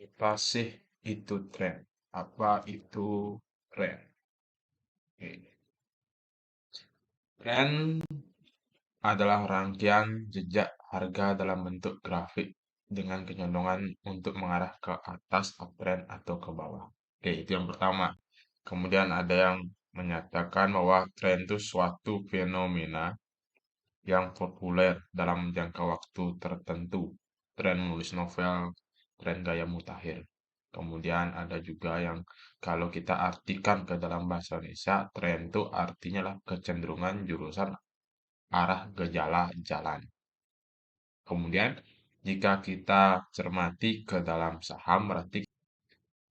Apa sih itu tren? Apa itu tren? Oke. Tren adalah rangkaian jejak harga dalam bentuk grafik dengan kecenderungan untuk mengarah ke atas, uptrend, atau ke bawah. Oke, itu yang pertama. Kemudian ada yang menyatakan bahwa tren itu suatu fenomena yang populer dalam jangka waktu tertentu. Tren menulis novel, tren gaya mutakhir. Kemudian ada juga yang kalau kita artikan ke dalam bahasa Indonesia, tren itu artinya lah kecenderungan jurusan arah gejala jalan. Kemudian jika kita cermati ke dalam saham berarti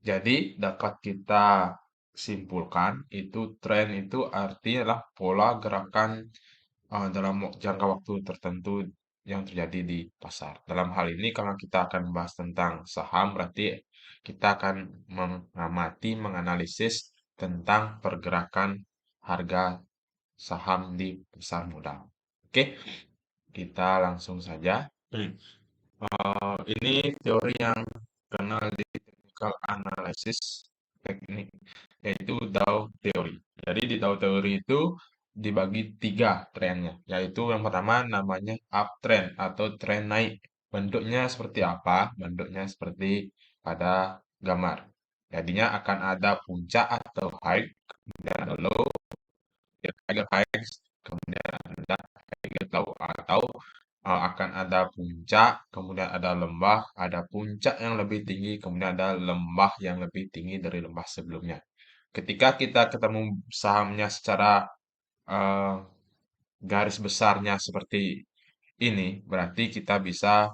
jadi dapat kita simpulkan itu tren itu artinya adalah pola gerakan dalam jangka waktu tertentu yang terjadi di pasar. Dalam hal ini kalau kita akan bahas tentang saham berarti kita akan mengamati, menganalisis tentang pergerakan harga saham di pasar modal. Oke, kita langsung saja. Ini teori yang kenal di technical analysis teknik, yaitu Dow teori. Jadi di Dow teori itu dibagi tiga trennya, yaitu yang pertama namanya uptrend atau tren naik. Bentuknya seperti apa? Bentuknya seperti pada gambar. Jadinya akan ada puncak atau high, kemudian ada low, ada high, kemudian ada high low atau akan ada puncak, kemudian ada lembah, ada puncak yang lebih tinggi, kemudian ada lembah yang lebih tinggi dari lembah sebelumnya. Ketika kita ketemu sahamnya secara eh, garis besarnya seperti ini, berarti kita bisa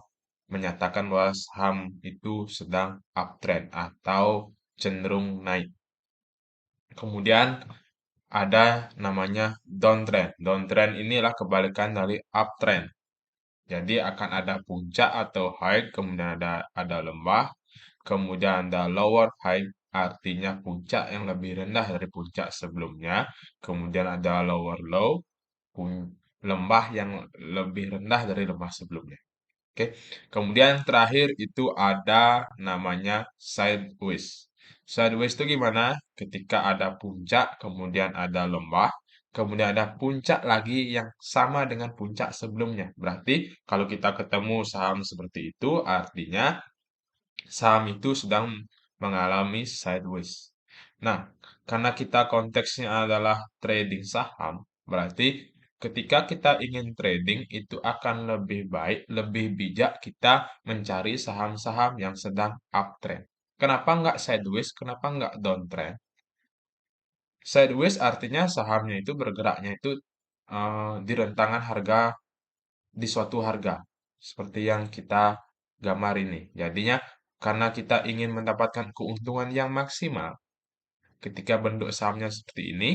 menyatakan bahwa saham itu sedang uptrend atau cenderung naik. Kemudian ada namanya downtrend. Downtrend inilah kebalikan dari uptrend. Jadi akan ada puncak atau high, kemudian ada lembah, kemudian ada lower high, artinya puncak yang lebih rendah dari puncak sebelumnya, kemudian ada lower low, lembah yang lebih rendah dari lembah sebelumnya. Oke. Kemudian terakhir itu ada namanya sideways. Sideways itu gimana? Ketika ada puncak, kemudian ada lembah, kemudian ada puncak lagi yang sama dengan puncak sebelumnya. Berarti kalau kita ketemu saham seperti itu, artinya saham itu sedang mengalami sideways. Nah, karena kita konteksnya adalah trading saham, berarti ketika kita ingin trading itu akan lebih baik, lebih bijak kita mencari saham-saham yang sedang uptrend. Kenapa nggak sideways? Kenapa nggak downtrend? Sideways artinya sahamnya itu bergeraknya itu di rentangan harga di suatu harga seperti yang kita gambar ini. Jadinya karena kita ingin mendapatkan keuntungan yang maksimal, ketika bentuk sahamnya seperti ini,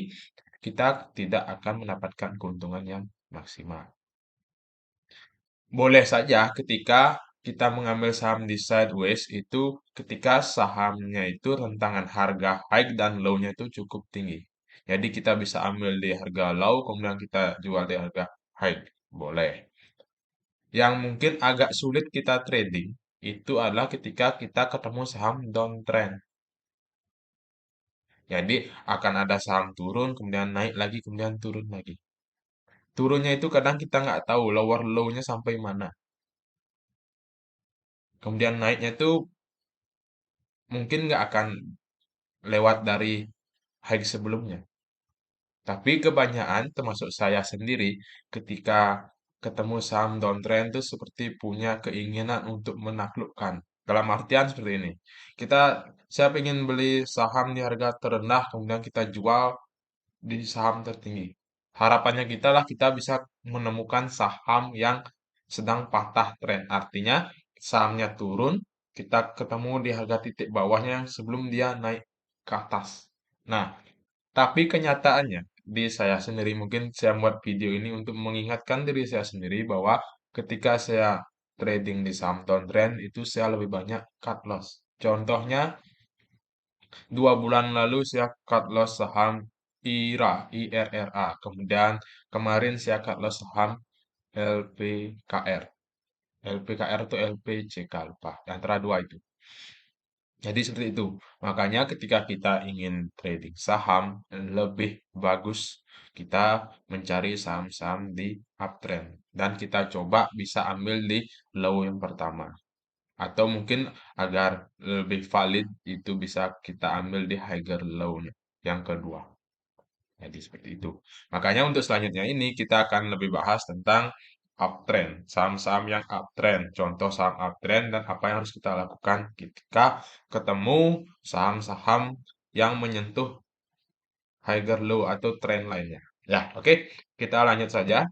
kita tidak akan mendapatkan keuntungan yang maksimal. Boleh saja ketika kita mengambil saham di sideways itu ketika sahamnya itu rentangan harga high dan low-nya itu cukup tinggi. Jadi kita bisa ambil di harga low, kemudian kita jual di harga high. Boleh. Yang mungkin agak sulit kita trading itu adalah ketika kita ketemu saham downtrend. Jadi akan ada saham turun, kemudian naik lagi, kemudian turun lagi. Turunnya itu kadang kita nggak tahu lower low-nya sampai mana. Kemudian naiknya itu mungkin nggak akan lewat dari high sebelumnya. Tapi kebanyakan, termasuk saya sendiri, ketika ketemu saham downtrend itu seperti punya keinginan untuk menaklukkan. Dalam artian seperti ini. Saya ingin beli saham di harga terendah, kemudian kita jual di saham tertinggi. Harapannya kita lah kita bisa menemukan saham yang sedang patah tren. Artinya sahamnya turun, kita ketemu di harga titik bawahnya yang sebelum dia naik ke atas. Nah, tapi kenyataannya di saya sendiri mungkin saya buat video ini untuk mengingatkan diri saya sendiri bahwa ketika saya trading di saham downtrend itu saya lebih banyak cut loss. Contohnya 2 bulan lalu saya cut loss saham IRA, IRRA. Kemudian kemarin saya cut loss saham LPKR. LPKR atau LPCK lupa. Antara dua itu. Jadi seperti itu. Makanya ketika kita ingin trading saham, lebih bagus kita mencari saham-saham di uptrend. Dan kita coba bisa ambil di low yang pertama. Atau mungkin agar lebih valid itu bisa kita ambil di higher low-nya yang kedua. Jadi seperti itu. Makanya untuk selanjutnya ini kita akan lebih bahas tentang uptrend, saham-saham yang uptrend, contoh saham uptrend dan apa yang harus kita lakukan ketika ketemu saham-saham yang menyentuh higher low atau trend lainnya. Ya, oke. Kita lanjut saja.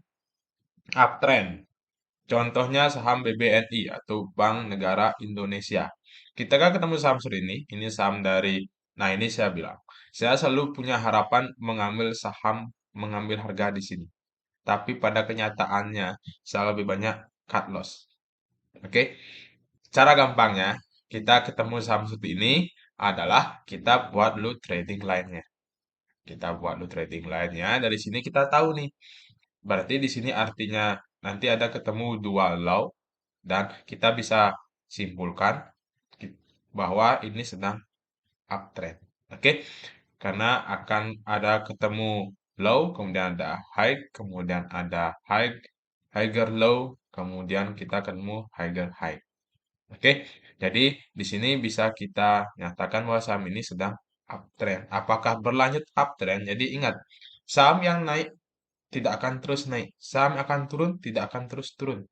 Uptrend. Contohnya saham BBNI atau Bank Negara Indonesia. Kita kan ketemu saham seperti ini saham dari, nah ini saya bilang, saya selalu punya harapan mengambil saham, mengambil harga di sini. Tapi pada kenyataannya, saya lebih banyak cut loss. Oke, cara gampangnya, kita ketemu saham seperti ini adalah kita buat dulu trading line-nya. Kita buat dulu trading line-nya, dari sini kita tahu nih, berarti di sini artinya nanti ada ketemu dua low dan kita bisa simpulkan bahwa ini sedang uptrend. Oke, karena akan ada ketemu low, kemudian ada high, kemudian ada high, higher low, kemudian kita ketemu higher high. Oke, jadi di sini bisa kita nyatakan bahwa saham ini sedang uptrend. Apakah berlanjut uptrend? Jadi ingat, saham yang naik tidak akan terus naik. Saham akan turun, tidak akan terus turun.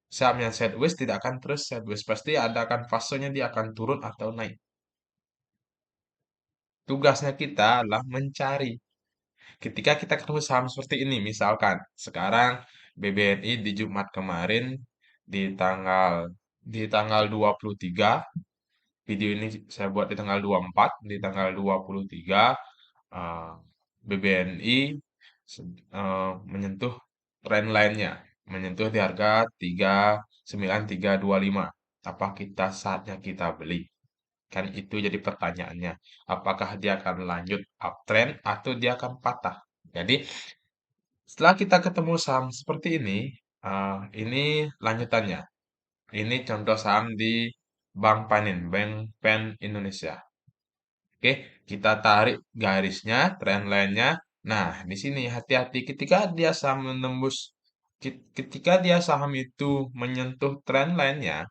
Saham yang sideways tidak akan terus sideways. Pasti ada akan fasenya dia akan turun atau naik. Tugasnya kita adalah mencari. Ketika kita ketemu saham seperti ini, misalkan sekarang BBNI di Jumat kemarin di tanggal di tanggal 23, video ini saya buat di tanggal 24, di tanggal 23 eh, BBNI menyentuh tren lainnya, menyentuh di harga 39325. Apa kita saatnya kita beli? Kan itu jadi pertanyaannya. Apakah dia akan lanjut uptrend atau dia akan patah? Jadi setelah kita ketemu saham seperti ini lanjutannya. Ini contoh saham di Bank Panin, Bank Pen Indonesia. Oke, kita tarik garisnya, trend line-nya. Nah, di sini hati-hati ketika dia saham menembus, ketika dia saham itu menyentuh trend line-nya,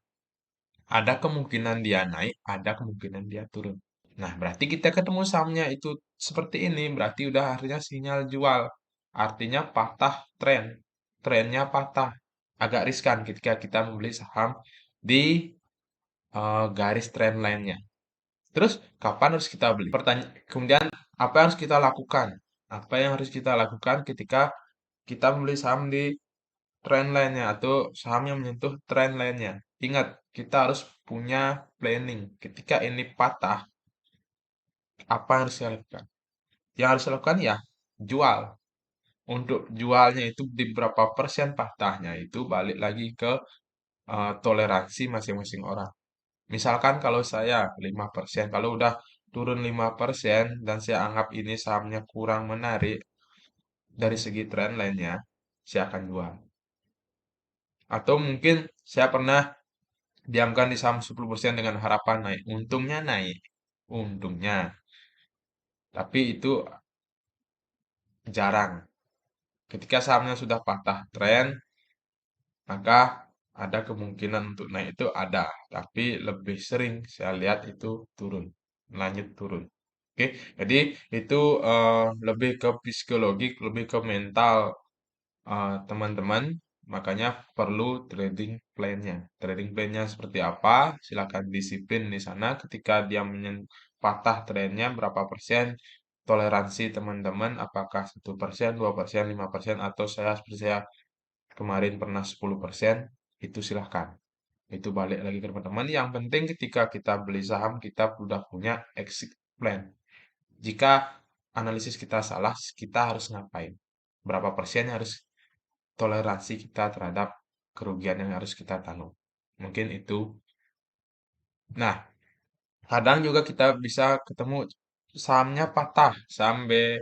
ada kemungkinan dia naik, ada kemungkinan dia turun. Nah, berarti kita ketemu sahamnya itu seperti ini, berarti udah artinya sinyal jual. Artinya patah tren. Trennya patah. Agak riskan ketika kita membeli saham di garis tren lainnya. Terus, kapan harus kita beli? Kemudian, apa yang harus kita lakukan? Apa yang harus kita lakukan ketika kita membeli saham di tren lainnya atau saham yang menyentuh tren lainnya? Ingat, kita harus punya planning. Ketika ini patah, apa yang harus saya lakukan? Yang harus dilakukan ya jual. Untuk jualnya itu di berapa persen patahnya itu balik lagi ke toleransi masing-masing orang. Misalkan kalau saya 5%, kalau udah turun 5% dan saya anggap ini sahamnya kurang menarik dari segi tren lainnya, saya akan jual. Atau mungkin saya pernah diamkan di saham 10% dengan harapan naik. Untungnya naik. Untungnya. Tapi itu jarang. Ketika sahamnya sudah patah tren, maka ada kemungkinan untuk naik itu ada, tapi lebih sering saya lihat itu turun, lanjut turun. Oke, jadi itu lebih ke psikologi, lebih ke mental teman-teman, makanya perlu trading plan-nya. Trading plan-nya seperti apa? Silakan disiplin di sana. Ketika dia patah trennya berapa persen, toleransi teman-teman apakah 1%, 2%, 5%, atau saya seperti saya kemarin pernah 10%, itu silahkan. Itu balik lagi ke teman-teman. Yang penting ketika kita beli saham, kita sudah punya exit plan. Jika analisis kita salah, kita harus ngapain? Berapa persen harus toleransi kita terhadap kerugian yang harus kita tanggung. Mungkin itu. Nah, kadang juga kita bisa ketemu sahamnya patah, saham B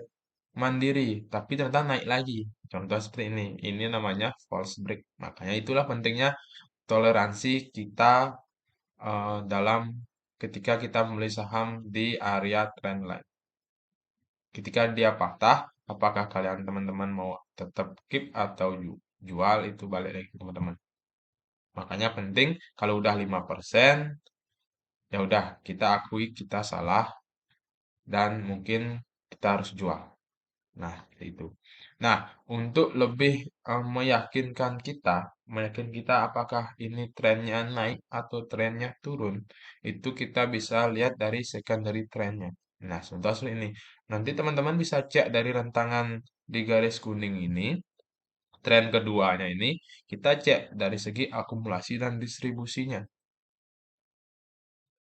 Mandiri, tapi ternyata naik lagi. Contoh seperti ini. Ini namanya false break. Makanya itulah pentingnya toleransi kita dalam ketika kita membeli saham di area trendline. Ketika dia patah, apakah kalian teman-teman mau tetap keep atau jual, itu balik lagi ke teman-teman. Makanya penting kalau udah 5%, ya udah kita akui kita salah dan mungkin kita harus jual. Nah, itu. Nah, untuk lebih meyakinkan kita apakah ini trennya naik atau trennya turun, itu kita bisa lihat dari secondary trennya. Nah, contoh seperti ini. Nanti teman-teman bisa cek dari rentangan di garis kuning ini, tren keduanya ini, kita cek dari segi akumulasi dan distribusinya.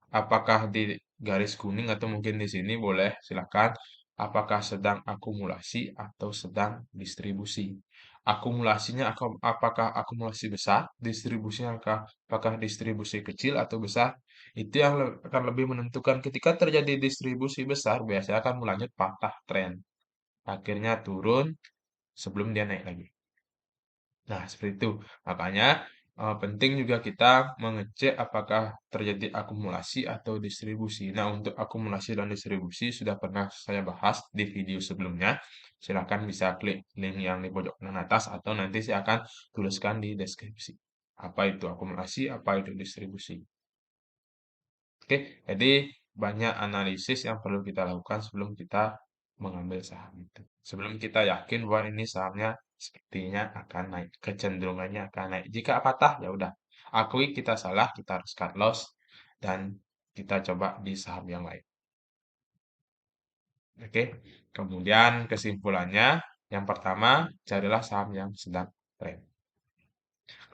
Apakah di garis kuning atau mungkin di sini boleh silakan. Apakah sedang akumulasi atau sedang distribusi? Akumulasinya apakah akumulasi besar? Distribusinya apakah distribusi kecil atau besar? Itu yang akan lebih menentukan ketika terjadi distribusi besar biasanya akan melanjut patah tren. Akhirnya turun sebelum dia naik lagi. Nah, seperti itu. Makanya penting juga kita mengecek apakah terjadi akumulasi atau distribusi. Nah, untuk akumulasi dan distribusi sudah pernah saya bahas di video sebelumnya. Silahkan bisa klik link yang di pojok kanan atas atau nanti saya akan tuliskan di deskripsi. Apa itu akumulasi, apa itu distribusi. Oke, jadi banyak analisis yang perlu kita lakukan sebelum kita mengambil saham itu. Sebelum kita yakin bahwa ini sahamnya sepertinya akan naik, kecenderungannya akan naik. Jika patah, ya udah, akui kita salah, kita harus cut loss dan kita coba di saham yang lain. Oke, kemudian kesimpulannya, yang pertama, carilah saham yang sedang tren.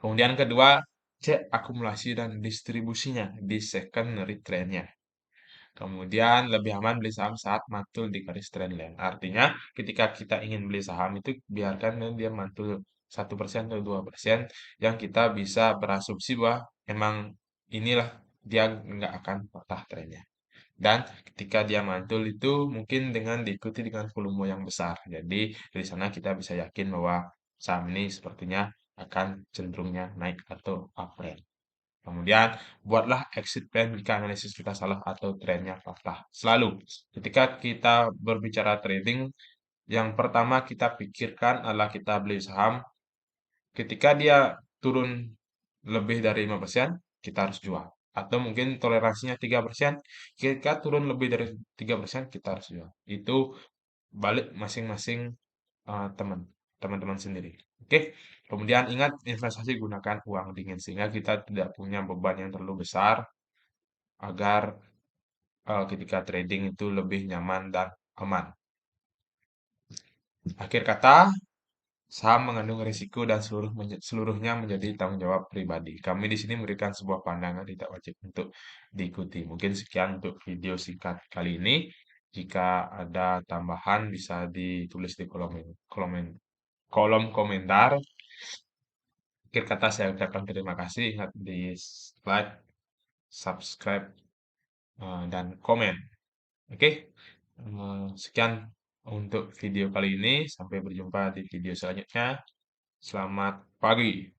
Kemudian kedua, cek akumulasi dan distribusinya di secondary trendnya. Kemudian lebih aman beli saham saat mantul di garis trendline. Artinya ketika kita ingin beli saham itu biarkan dia mantul 1% atau 2% yang kita bisa berasumsi bahwa emang inilah dia nggak akan patah trennya. Dan ketika dia mantul itu mungkin dengan diikuti dengan volume yang besar. Jadi dari sana kita bisa yakin bahwa saham ini sepertinya akan cenderungnya naik atau uptrend. Kemudian, buatlah exit plan jika analisis kita salah atau trennya patah. Selalu, ketika kita berbicara trading, yang pertama kita pikirkan adalah kita beli saham. Ketika dia turun lebih dari 5%, kita harus jual. Atau mungkin toleransinya 3%, ketika turun lebih dari 3%, kita harus jual. Itu balik masing-masing teman-teman sendiri. Oke. Kemudian ingat investasi gunakan uang dingin sehingga kita tidak punya beban yang terlalu besar agar ketika trading itu lebih nyaman dan aman. Akhir kata, saham mengandung risiko dan seluruhnya menjadi tanggung jawab pribadi. Kami di sini memberikan sebuah pandangan tidak wajib untuk diikuti. Mungkin sekian untuk video singkat kali ini. Jika ada tambahan bisa ditulis di kolom komentar. Akhir kata saya ucapkan terima kasih. Ingat di like, subscribe, dan komen. Oke, sekian untuk video kali ini. Sampai berjumpa di video selanjutnya. Selamat pagi.